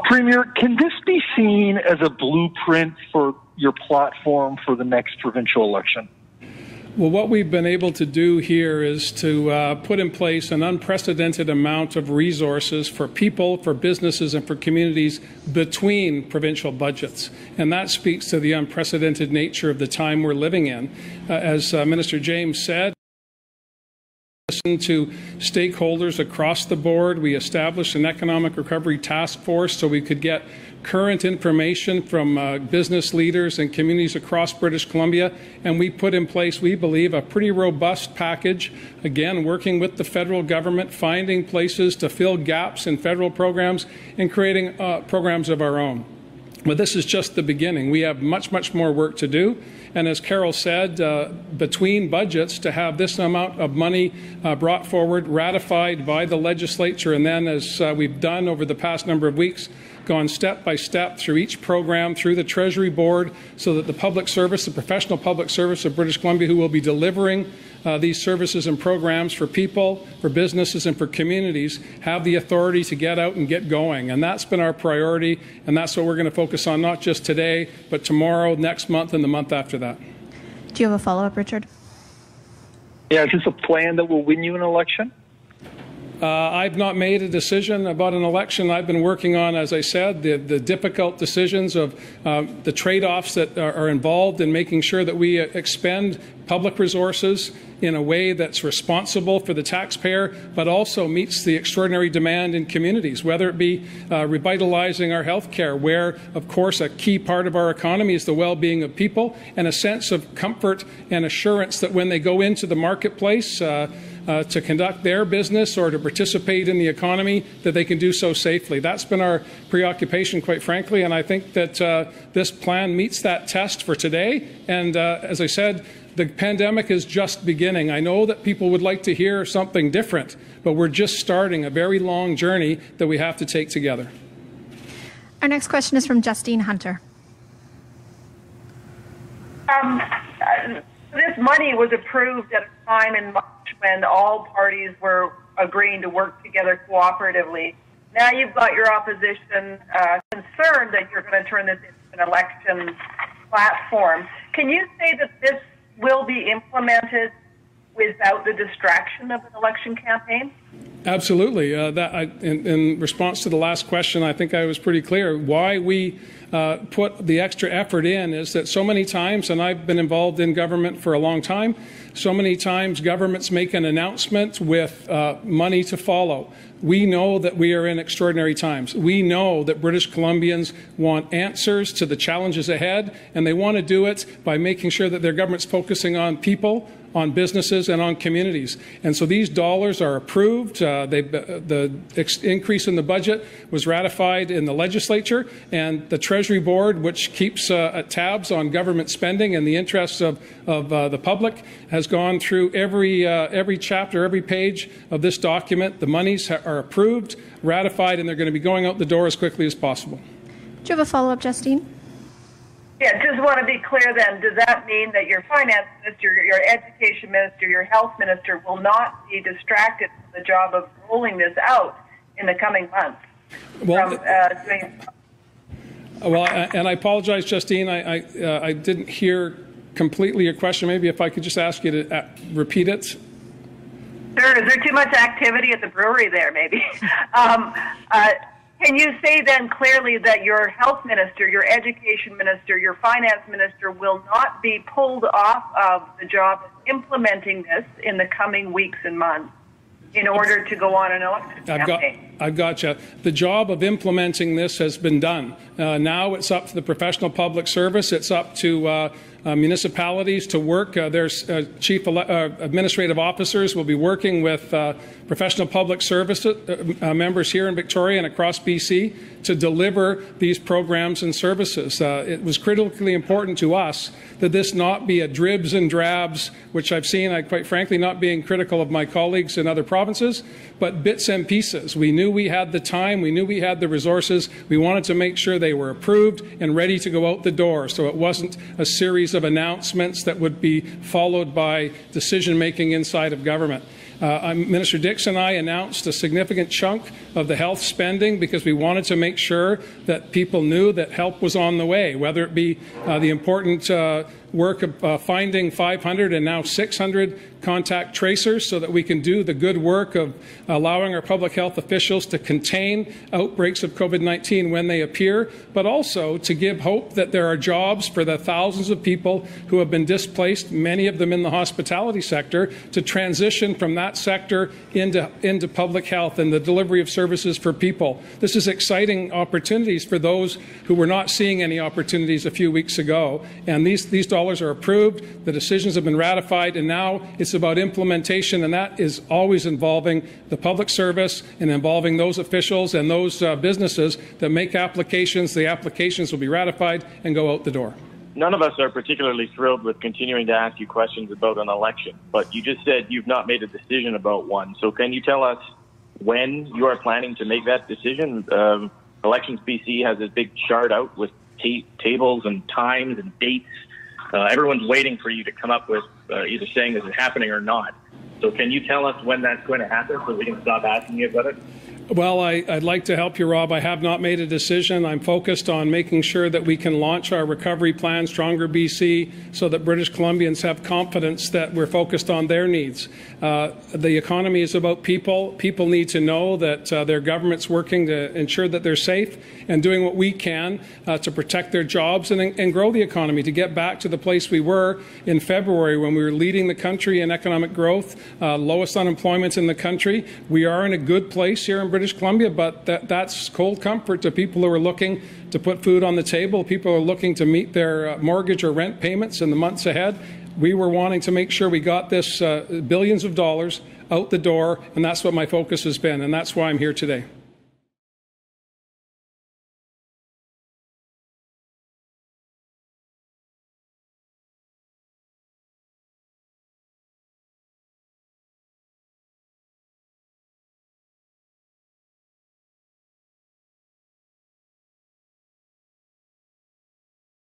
Premier, can this be seen as a blueprint for your platform for the next provincial election? Well, what we've been able to do here is to put in place an unprecedented amount of resources for people, for businesses, and for communities between provincial budgets. And that speaks to the unprecedented nature of the time we're living in. As Minister James said, listen to stakeholders across the board. We established an economic recovery task force so we could get current information from business leaders and communities across British Columbia, and we put in place, we believe, a pretty robust package, again, working with the federal government, finding places to fill gaps in federal programs and creating programs of our own. But this is just the beginning. We have much, much more work to do. And as Carole said, between budgets, to have this amount of money brought forward, ratified by the legislature, and then, as we've done over the past number of weeks, gone step by step through each program, through the Treasury Board, so that the public service, the professional public service of British Columbia, who will be delivering these services and programs for people, for businesses, and for communities, have the authority to get out and get going. And that's been our priority, and that's what we're going to focus on, not just today, but tomorrow, next month, and the month after that. Do you have a follow-up, Richard? Yeah, is this a plan that will win you an election? I've not made a decision about an election. I've been working on, as I said, the difficult decisions of the trade-offs that are involved in making sure that we expend public resources in a way that's responsible for the taxpayer, but also meets the extraordinary demand in communities, whether it be revitalizing our health care, where, of course, a key part of our economy is the well-being of people, and a sense of comfort and assurance that when they go into the marketplace to conduct their business or to participate in the economy, that they can do so safely. That's been our preoccupation, quite frankly, and I think that this plan meets that test for today. And as I said, the pandemic is just beginning. I know that people would like to hear something different, but we're just starting a very long journey that we have to take together. Our next question is from Justine Hunter. This money was approved at a time in March when all parties were agreeing to work together cooperatively. Now you've got your opposition concerned that you're going to turn this into an election platform. Can you say that this will be implemented without the distraction of an election campaign? Absolutely. In response to the last question, I think I was pretty clear. Why we put the extra effort in is that so many times, and I've been involved in government for a long time, so many times governments make an announcement with money to follow. We know that we are in extraordinary times. We know that British Columbians want answers to the challenges ahead, and they want to do it by making sure that their government's focusing on people, on businesses, and on communities. And so these dollars are approved. The increase in the budget was ratified in the legislature, and the Treasury Board, which keeps tabs on government spending in the interests of the public, has gone through every chapter, every page of this document. The monies are approved, ratified, and they're going to be going out the door as quickly as possible. Do you have a follow-up, Justine? Yeah, just want to be clear then, does that mean that your finance minister, your education minister, your health minister will not be distracted from the job of rolling this out in the coming months? Well, and I apologize, Justine, I didn't hear completely your question. Maybe if I could just ask you to repeat it. Sure. Is there too much activity at the brewery there, maybe? Can you say then clearly that your health minister, your education minister, your finance minister will not be pulled off of the job of implementing this in the coming weeks and months in order to go on an election campaign? I've got you. The job of implementing this has been done. Now it's up to the professional public service. It's up to municipalities to work. There's chief administrative officers will be working with professional public service members here in Victoria and across BC to deliver these programs and services. It was critically important to us that this not be a dribs and drabs, which I've seen, quite frankly, not being critical of my colleagues in other provinces, but bits and pieces. We knew we had the time, we knew we had the resources, we wanted to make sure they were approved and ready to go out the door, so it wasn't a series of announcements that would be followed by decision-making inside of government. Minister Dix and I announced a significant chunk of the health spending because we wanted to make sure that people knew that help was on the way, whether it be the important work of finding 500 and now 600 contact tracers so that we can do the good work of allowing our public health officials to contain outbreaks of COVID-19 when they appear, but also to give hope that there are jobs for the thousands of people who have been displaced, many of them in the hospitality sector, to transition from that sector into public health and the delivery of services for people. This is exciting opportunities for those who were not seeing any opportunities a few weeks ago. And these dollars are approved, the decisions have been ratified, and now it's about implementation, and that is always involving the public service and involving those officials and those businesses that make applications. The applications will be ratified and go out the door. None of us are particularly thrilled with continuing to ask you questions about an election, but you just said you've not made a decision about one. So can you tell us when you are planning to make that decision? Elections BC has this big chart out with tables and times and dates. Everyone's waiting for you to come up with either saying this is happening or not. So can you tell us when that's going to happen so we can stop asking you about it? Well, I'd like to help you, Rob. I have not made a decision. I'm focused on making sure that we can launch our recovery plan, Stronger BC, so that British Columbians have confidence that we're focused on their needs. The economy is about people. People need to know that their government's working to ensure that they're safe and doing what we can to protect their jobs and grow the economy, to get back to the place we were in February when we were leading the country in economic growth, lowest unemployment in the country. We are in a good place here in British Columbia, but that's cold comfort to people who are looking to put food on the table. People are looking to meet their mortgage or rent payments in the months ahead. We were wanting to make sure we got this billions of dollars out the door, and that's what my focus has been, and that's why I'm here today.